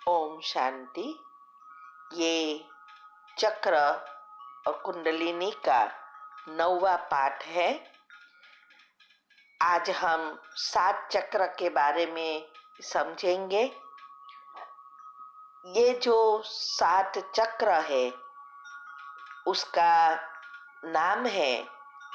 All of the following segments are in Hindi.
ओम शांति। ये चक्र और कुंडलिनी का 9वां पाठ है। आज हम 7 चक्र के बारे में समझेंगे। ये जो 7 चक्र है उसका नाम है,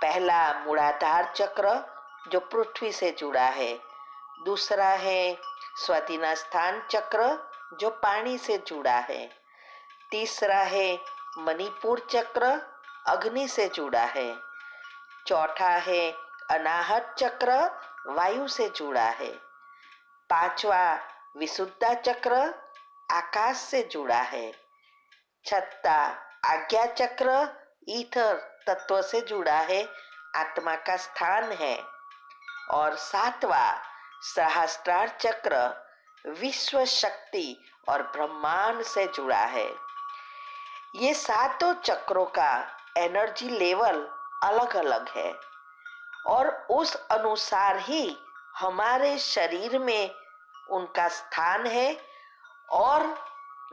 पहला मूलाधार चक्र जो पृथ्वी से जुड़ा है। दूसरा है स्वाधिष्ठान चक्र जो पानी से जुड़ा है। तीसरा है मणिपुर चक्र, अग्नि से जुड़ा है। चौथा है अनाहत चक्र, वायु से जुड़ा है। पांचवा विशुद्धा चक्र, आकाश से जुड़ा है। छठा आज्ञा चक्र, ईथर तत्व से जुड़ा है, आत्मा का स्थान है। और सातवां सहस्त्रार चक्र, विश्व शक्ति और ब्रह्मांड से जुड़ा है। ये सातों चक्रों का एनर्जी लेवल अलग अलग है और उस अनुसार ही हमारे शरीर में उनका स्थान है और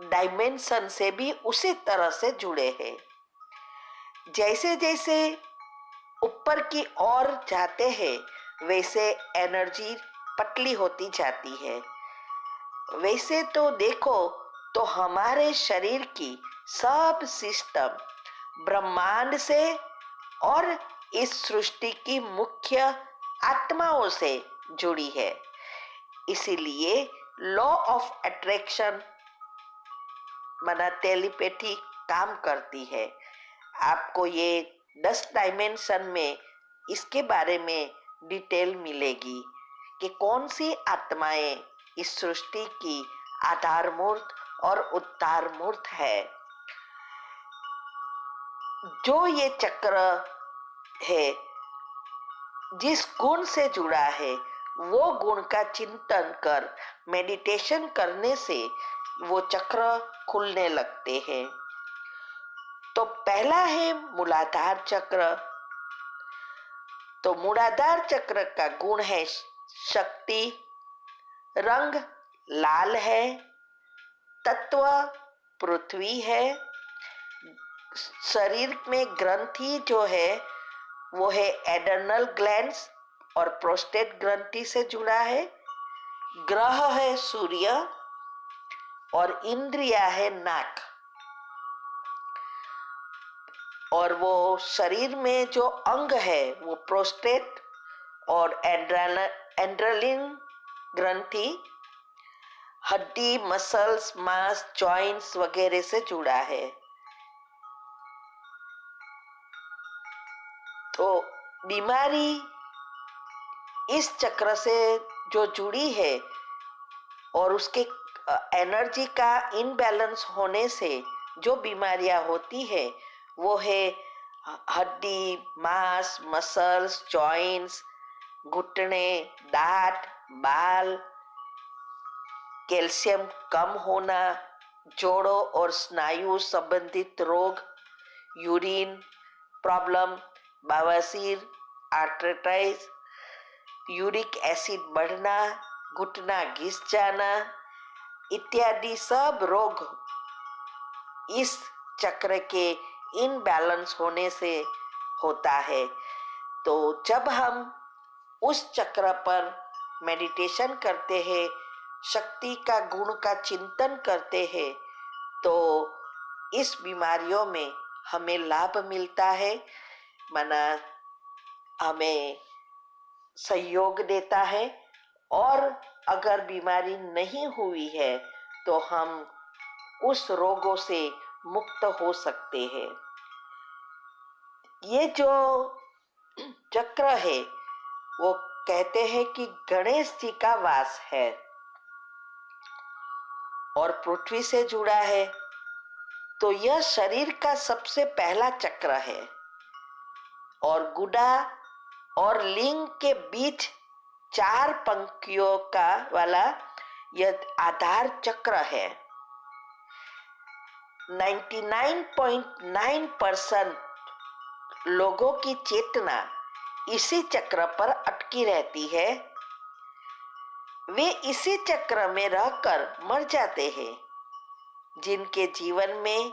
डायमेंशन से भी उसी तरह से जुड़े हैं। जैसे जैसे ऊपर की ओर जाते हैं वैसे एनर्जी पतली होती जाती है। वैसे तो देखो तो हमारे शरीर की सब सिस्टम ब्रह्मांड से और इस सृष्टि की मुख्य आत्माओं से जुड़ी है। इसीलिए लॉ ऑफ अट्रैक्शन माना टेलीपैथी काम करती है। आपको ये 10 डायमेंशन में इसके बारे में डिटेल मिलेगी कि कौन सी आत्माएं इस सृष्टि की आधार मूर्त और उद्धार मूर्त है। जो ये चक्र है जिस गुण से जुड़ा है वो गुण का चिंतन कर मेडिटेशन करने से वो चक्र खुलने लगते हैं। तो पहला है मूलाधार चक्र। तो मूलाधार चक्र का गुण है शक्ति, रंग लाल है, तत्व पृथ्वी है, शरीर में ग्रंथि जो है वो है एडर्नल ग्लैंड्स और प्रोस्टेट ग्रंथि से जुड़ा है। ग्रह है सूर्य और इंद्रिया है नाक। और वो शरीर में जो अंग है वो प्रोस्टेट और एड्रेनलिन ग्रंथि हड्डी, मसल्स, मांस, जॉइंट्स वगैरह से जुड़ा है। तो बीमारी इस चक्र से जो जुड़ी है और उसके एनर्जी का इनबैलेंस होने से जो बीमारियां होती है वो है हड्डी, मांस, मसल्स, जॉइंट्स, घुटने, दांत, बाल, कैल्शियम कम होना, जोड़ों और स्नायु संबंधित रोग, यूरिन प्रॉब्लम, बवासीर, आर्थराइटिस, यूरिक एसिड बढ़ना, घुटना घिस जाना इत्यादि सब रोग इस चक्र के इनबैलेंस होने से होता है। तो जब हम उस चक्र पर मेडिटेशन करते हैं, शक्ति का गुण का चिंतन करते हैं तो इस बीमारियों में हमें लाभ मिलता है, माना हमें सहयोग देता है। और अगर बीमारी नहीं हुई है तो हम उस रोगों से मुक्त हो सकते हैं। ये जो चक्र है वो कहते हैं कि गणेश जी का वास है और पृथ्वी से जुड़ा है। तो यह शरीर का सबसे पहला चक्र है और गुड़ा और लिंग के बीच 4 पंक्तियों का वाला यह आधार चक्र है। 99.9% लोगों की चेतना इसी चक्र पर अटकी रहती है। वे इसी चक्र में रहकर मर जाते हैं। जिनके जीवन में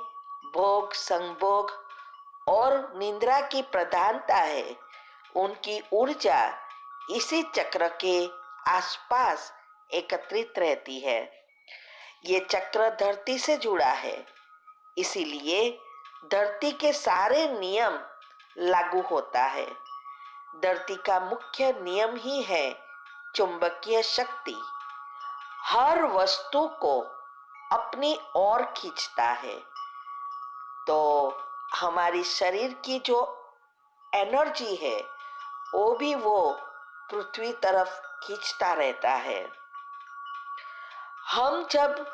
भोग, संभोग और निद्रा की प्रधानता है, उनकी ऊर्जा इसी चक्र के आसपास एकत्रित रहती है। ये चक्र धरती से जुड़ा है, इसीलिए धरती के सारे नियम लागू होता है। धरती का मुख्य नियम ही है चुंबकीय शक्ति। हर वस्तु को अपनी ओर खींचता है। तो हमारी शरीर की जो एनर्जी है, वो भी वो पृथ्वी तरफ खींचता रहता है। हम जब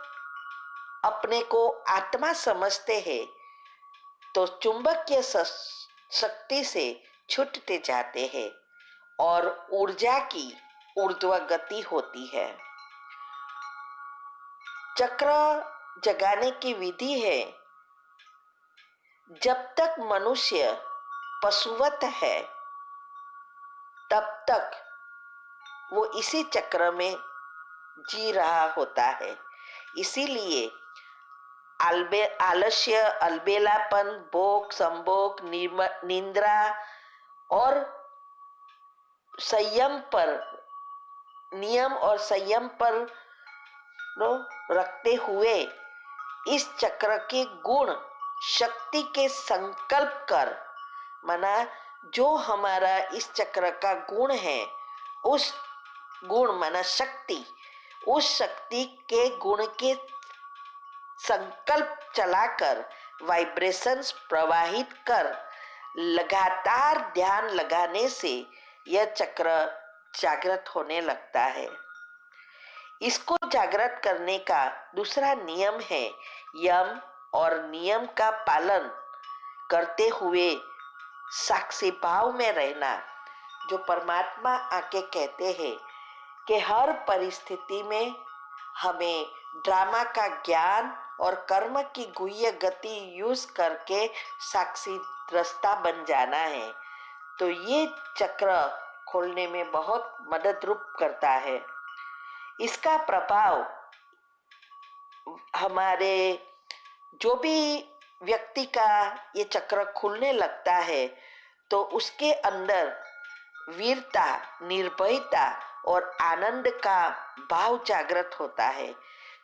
अपने को आत्मा समझते हैं तो चुंबकीय शक्ति से छूटते जाते हैं और ऊर्जा की ऊर्ध्व गति होती है। चक्र जगाने की विधि है, जब तक मनुष्य पशुवत है तब तक वो इसी चक्र में जी रहा होता है। इसीलिए आलस्य, अलबेलापन, भोग, संभोग, निद्रा और संयम पर, नियम और संयम पर रखते हुए इस चक्र के गुण शक्ति के संकल्प कर, माना जो हमारा इस चक्र का गुण है, उस गुण माना शक्ति, उस शक्ति के गुण के संकल्प चलाकर वाइब्रेशंस प्रवाहित कर लगातार ध्यान लगाने से यह चक्र जागृत होने लगता है। इसको जागृत करने का दूसरा नियम है यम और नियम का पालन करते हुए साक्षी भाव में रहना। जो परमात्मा आके कहते हैं कि हर परिस्थिति में हमें ड्रामा का ज्ञान और कर्म की गुह्य गति यूज करके साक्षी दृष्टा बन जाना है, तो ये चक्र खोलने में बहुत मदद रूप करता है। इसका प्रभाव हमारे जो भी व्यक्ति का ये चक्र खुलने लगता है तो उसके अंदर वीरता, निर्भयता और आनंद का भाव जागृत होता है।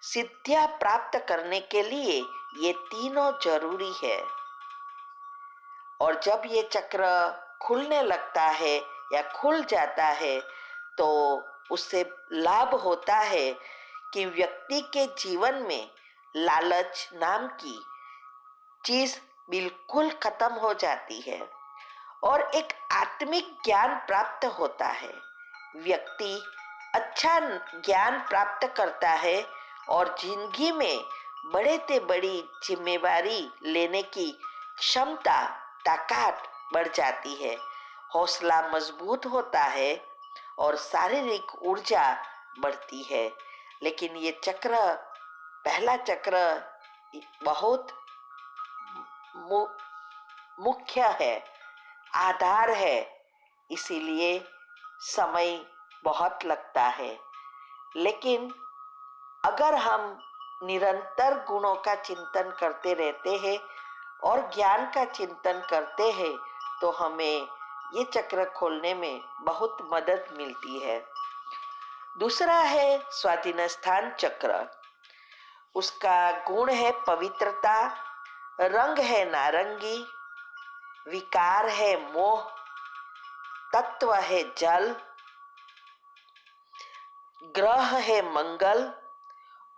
सिद्धियां प्राप्त करने के लिए ये तीनों जरूरी है। और जब ये चक्र खुलने लगता है या खुल जाता है तो उससे लाभ होता है कि व्यक्ति के जीवन में लालच नाम की चीज बिल्कुल खत्म हो जाती है और एक आत्मिक ज्ञान प्राप्त होता है। व्यक्ति अच्छा ज्ञान प्राप्त करता है और जिंदगी में बड़े से बड़ी जिम्मेवारी लेने की क्षमता, ताकत बढ़ जाती है। हौसला मजबूत होता है और शारीरिक ऊर्जा बढ़ती है। लेकिन ये चक्र, पहला चक्र बहुत मुख्य है, आधार है, इसीलिए समय बहुत लगता है। लेकिन अगर हम निरंतर गुणों का चिंतन करते रहते हैं और ज्ञान का चिंतन करते हैं तो हमें ये चक्र खोलने में बहुत मदद मिलती है। दूसरा है स्वाधीन स्थान चक्र। उसका गुण है पवित्रता, रंग है नारंगी, विकार है मोह, तत्व है जल, ग्रह है मंगल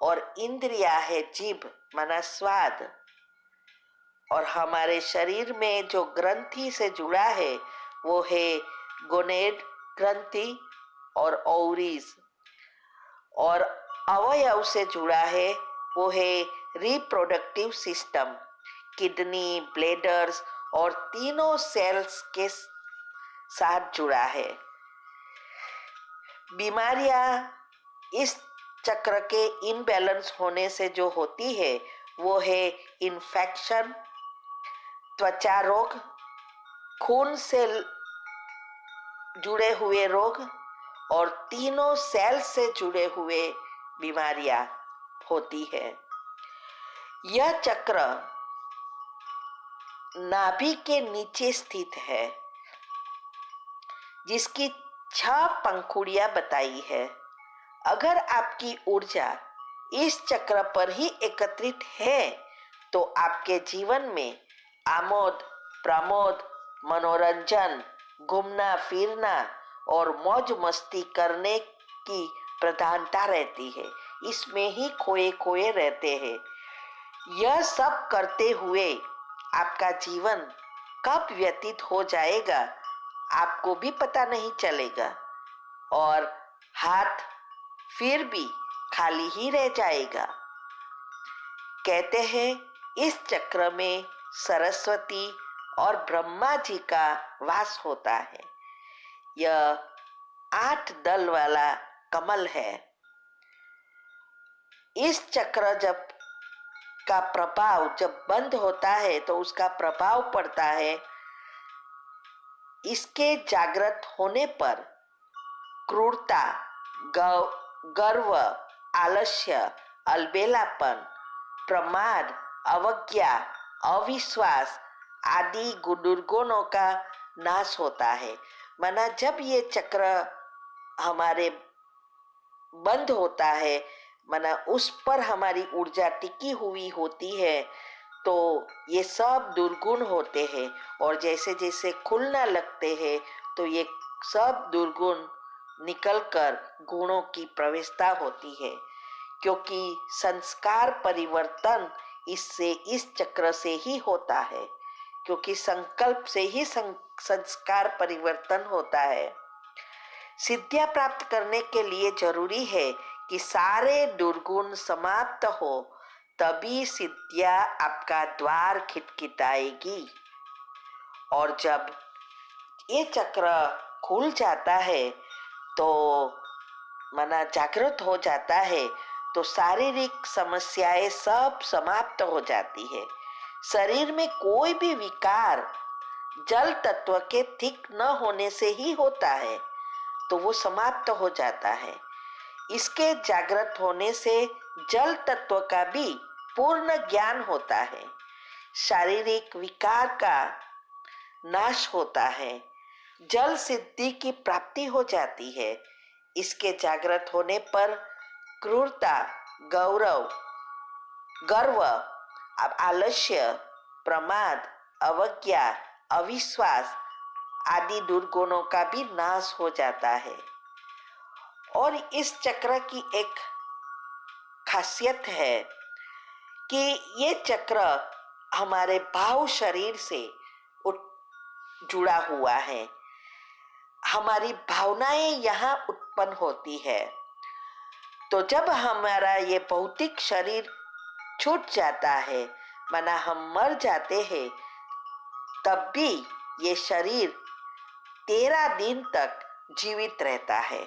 और इंद्रिया है जीभ माना स्वाद। और हमारे शरीर में जो ग्रंथि से जुड़ा है वो है गोनेड ग्रंथि और ओवरीज, और अवयव से जुड़ा है वो है रिप्रोडक्टिव सिस्टम, किडनी, ब्लैडर्स और तीनों सेल्स के साथ जुड़ा है। बीमारियां इस चक्र के इनबैलेंस होने से जो होती है वो है इन्फेक्शन, त्वचा रोग, खून से जुड़े हुए रोग और तीनों सेल से जुड़े हुए बीमारियां होती है। यह चक्र नाभि के नीचे स्थित है, जिसकी 6 पंखुड़ियां बताई है। अगर आपकी ऊर्जा इस चक्र पर ही एकत्रित है तो आपके जीवन में आमोद प्रमोद, मनोरंजन, घूमना फिरना और मौज मस्ती करने की प्रधानता रहती है। इसमें ही खोए खोए रहते हैं। यह सब करते हुए आपका जीवन कब व्यतीत हो जाएगा आपको भी पता नहीं चलेगा और हाथ फिर भी खाली ही रह जाएगा। कहते हैं इस चक्र में सरस्वती और ब्रह्मा जी का वास होता है। यह 8 दल वाला कमल है। इस चक्र का प्रभाव जब बंद होता है तो उसका प्रभाव पड़ता है इसके जागृत होने पर क्रूरता, गर्व, आलस्य, अलबेलापन, प्रमाद, अवज्ञा, अविश्वास आदि दुर्गुणों का नाश होता है। माना जब ये चक्र हमारे बंद होता है, माना उस पर हमारी ऊर्जा टिकी हुई होती है, तो ये सब दुर्गुण होते हैं और जैसे जैसे खुलना लगते हैं तो ये सब दुर्गुण निकलकर गुणों की प्रवेशता होती है। क्योंकि संस्कार परिवर्तन इस चक्र से ही होता है, क्योंकि संकल्प से ही संस्कार परिवर्तन होता है। सिद्धियां प्राप्त करने के लिए जरूरी है कि सारे दुर्गुण समाप्त हो, तभी सिद्धियां आपका द्वार खिटखिटाएगी। और जब ये चक्र खुल जाता है तो मना जागृत हो जाता है तो शारीरिक समस्याएं सब समाप्त हो जाती है। शरीर में कोई भी विकार जल तत्व के ठीक न होने से ही होता है, तो वो समाप्त हो जाता है। इसके जागृत होने से जल तत्व का भी पूर्ण ज्ञान होता है। शारीरिक विकार का नाश होता है। जल सिद्धि की प्राप्ति हो जाती है। इसके जागृत होने पर क्रूरता, गर्व, आलस्य, प्रमाद, अवज्ञा, अविश्वास आदि दुर्गुणों का भी नाश हो जाता है। और इस चक्र की एक खासियत है कि ये चक्र हमारे भाव शरीर से जुड़ा हुआ है। हमारी भावनाएं यहाँ उत्पन्न होती है। तो जब हमारा ये भौतिक शरीर छूट जाता है, माना हम मर जाते हैं, तब भी ये शरीर 13 दिन तक जीवित रहता है।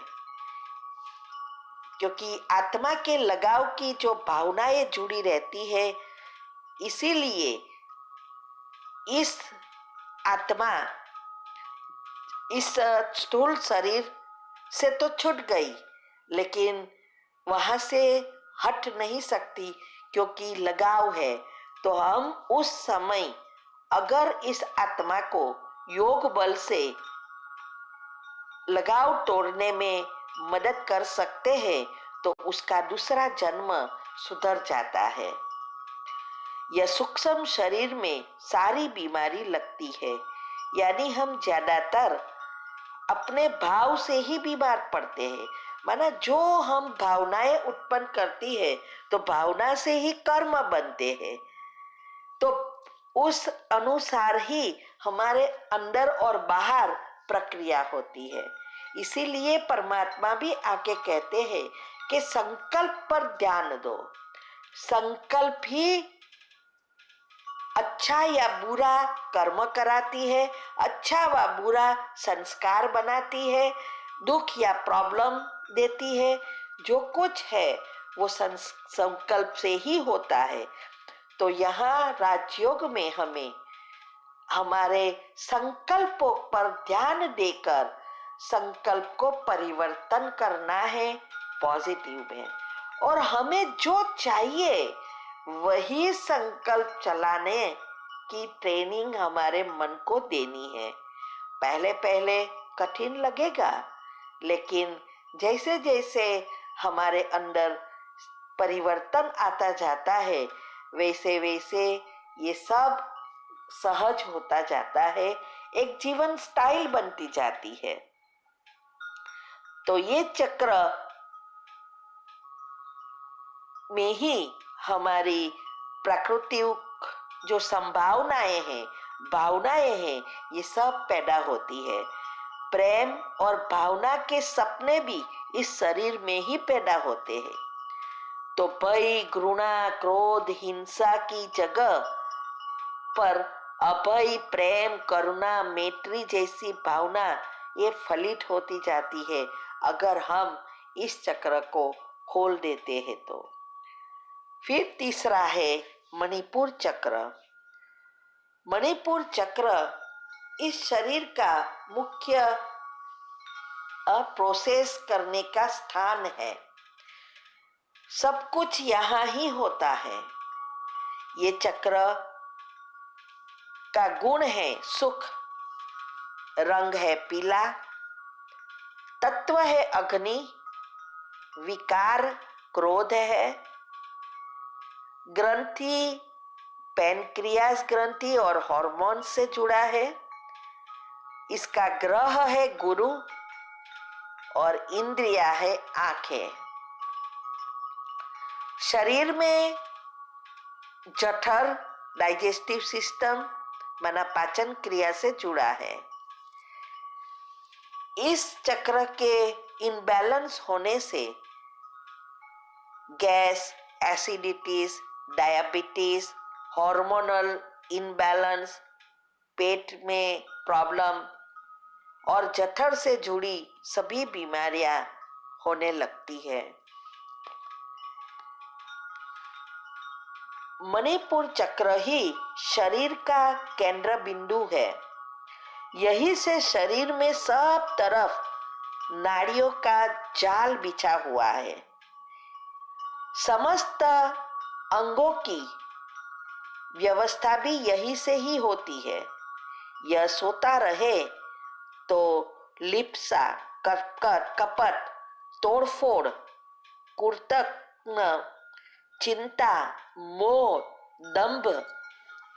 क्योंकि आत्मा के लगाव की जो भावनाएं जुड़ी रहती है, इसीलिए इस आत्मा इस स्थूल शरीर से तो छूट गई, लेकिन वहां से हट नहीं सकती क्योंकि लगाव है। तो हम उस समय अगर इस आत्मा को योग बल से लगाव तोड़ने में मदद कर सकते हैं तो उसका दूसरा जन्म सुधर जाता है। यह सूक्ष्म शरीर में सारी बीमारी लगती है, यानी हम ज्यादातर अपने भाव से ही बीमार पड़ते हैं। माना जो हम भावनाएं उत्पन्न करती है तो भावना से ही कर्म बनते हैं, तो उस अनुसार ही हमारे अंदर और बाहर प्रक्रिया होती है। इसीलिए परमात्मा भी आके कहते हैं कि संकल्प पर ध्यान दो। संकल्प ही अच्छा या बुरा कर्म कराती है, अच्छा व बुरा संस्कार बनाती है, दुख या प्रॉब्लम देती है। जो कुछ है वो संकल्प से ही होता है। तो यहाँ राजयोग में हमें हमारे संकल्पों पर ध्यान देकर संकल्प को परिवर्तन करना है पॉजिटिव में, और हमें जो चाहिए वही संकल्प चलाने की ट्रेनिंग हमारे मन को देनी है। पहले पहले कठिन लगेगा, लेकिन जैसे जैसे हमारे अंदर परिवर्तन आता जाता है वैसे वैसे ये सब सहज होता जाता है, एक जीवन स्टाइल बनती जाती है। तो ये चक्र में ही हमारी प्राकृतिक जो संभावनाएं हैं, भावनाएं हैं, ये सब पैदा होती है। प्रेम और भावना के सपने भी इस शरीर में ही पैदा होते हैं। तो भय, घृणा, क्रोध, हिंसा की जगह पर अभय, प्रेम, करुणा, मैत्री जैसी भावना ये फलित होती जाती है अगर हम इस चक्र को खोल देते हैं तो। फिर तीसरा है मणिपुर चक्र। मणिपुर चक्र इस शरीर का मुख्य प्रोसेस करने का स्थान है। सब कुछ यहाँ ही होता है। ये चक्र का गुण है सुख, रंग है पीला, तत्व है अग्नि, विकार क्रोध है, ग्रंथि पैनक्रियास ग्रंथि और हार्मोन से जुड़ा है, इसका ग्रह है गुरु और इंद्रिया है आंखें। शरीर में जठर डाइजेस्टिव सिस्टम माना पाचन क्रिया से जुड़ा है। इस चक्र के इनबैलेंस होने से gas, acidities, diabetes, hormonal imbalance, पेट में प्रॉब्लम और जठर से जुड़ी सभी बीमारियां होने लगती है। मणिपुर चक्र ही शरीर का केंद्र बिंदु है। यही से शरीर में सब तरफ नाड़ियों का जाल बिछा हुआ है। समस्त अंगों की व्यवस्था भी यही से ही होती है। यह सोता रहे तो लिप्सा, कपट, तोड़फोड़, कुर्तक, चिंता, मोह, दंभ,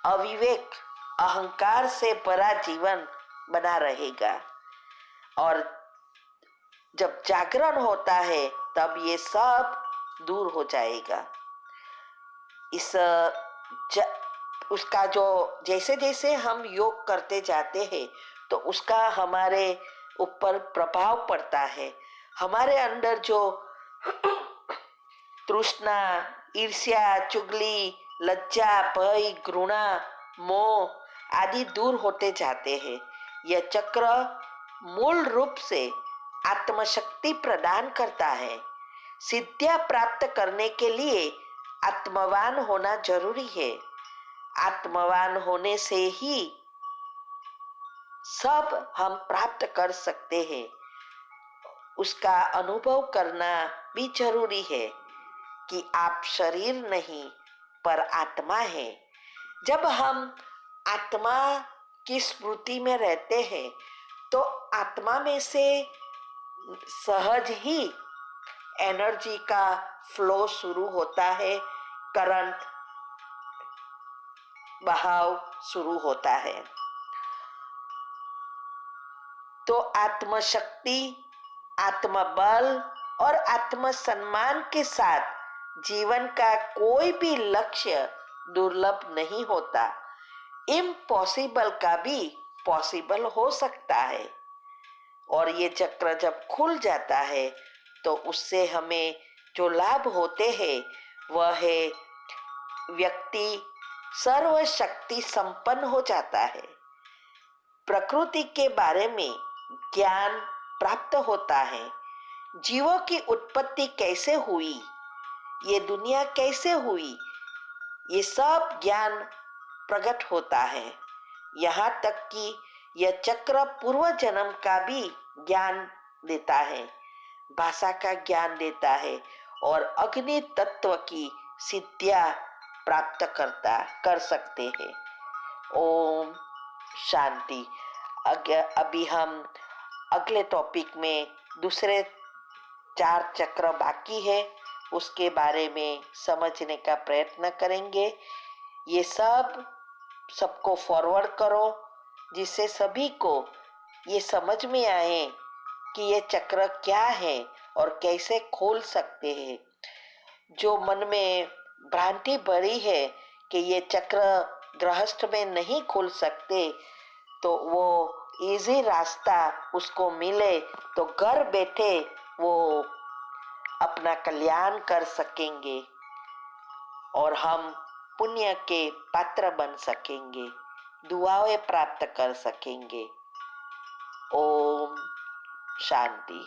अविवेक, अहंकार से भरा जीवन बना रहेगा। और जब जागरण होता है तब ये सब दूर हो जाएगा। उसका जो जैसे जैसे हम योग करते जाते हैं तो उसका हमारे ऊपर प्रभाव पड़ता है। हमारे अंदर जो तृष्णा, ईर्ष्या, चुगली, लज्जा, भय, घृणा, मोह आदि दूर होते जाते हैं। यह चक्र मूल रूप से आत्मशक्ति प्रदान करता है। सिद्धियां प्राप्त करने के लिए आत्मवान होना जरूरी है। आत्मवान होने से ही सब हम प्राप्त कर सकते हैं। उसका अनुभव करना भी जरूरी है कि आप शरीर नहीं पर आत्मा है। जब हम आत्मा की स्मृति में रहते हैं तो आत्मा में से सहज ही एनर्जी का फ्लो शुरू होता है, करंट बहाव शुरू होता है। तो आत्मशक्ति, आत्मबल और आत्मसम्मान के साथ जीवन का कोई भी लक्ष्य दुर्लभ नहीं होता। इम्पॉसिबल का भी पॉसिबल हो सकता है। और ये चक्र जब खुल जाता है तो उससे हमें जो लाभ होते हैं वह है व्यक्ति सर्वशक्ति संपन्न हो जाता है। प्रकृति के बारे में ज्ञान प्राप्त होता है। जीवों की उत्पत्ति कैसे हुई, ये दुनिया कैसे हुई, ये सब ज्ञान प्रकट होता है। यहाँ तक कि यह चक्र पूर्व जन्म का भी ज्ञान देता है, भाषा का ज्ञान देता है और अग्नि तत्व की सिद्धियां प्राप्त कर सकते हैं। ओम शांति। अभी हम अगले टॉपिक में दूसरे 4 चक्र बाकी है, उसके बारे में समझने का प्रयत्न करेंगे। ये सबको फॉरवर्ड करो, जिससे सभी को ये समझ में आए कि ये चक्र क्या है और कैसे खोल सकते हैं। जो मन में भ्रांति भरी है कि ये चक्र गृहस्थ में नहीं खोल सकते, तो वो इजी रास्ता उसको मिले तो घर बैठे वो अपना कल्याण कर सकेंगे और हम पुण्य के पात्र बन सकेंगे, दुआएं प्राप्त कर सकेंगे। ओम शांति।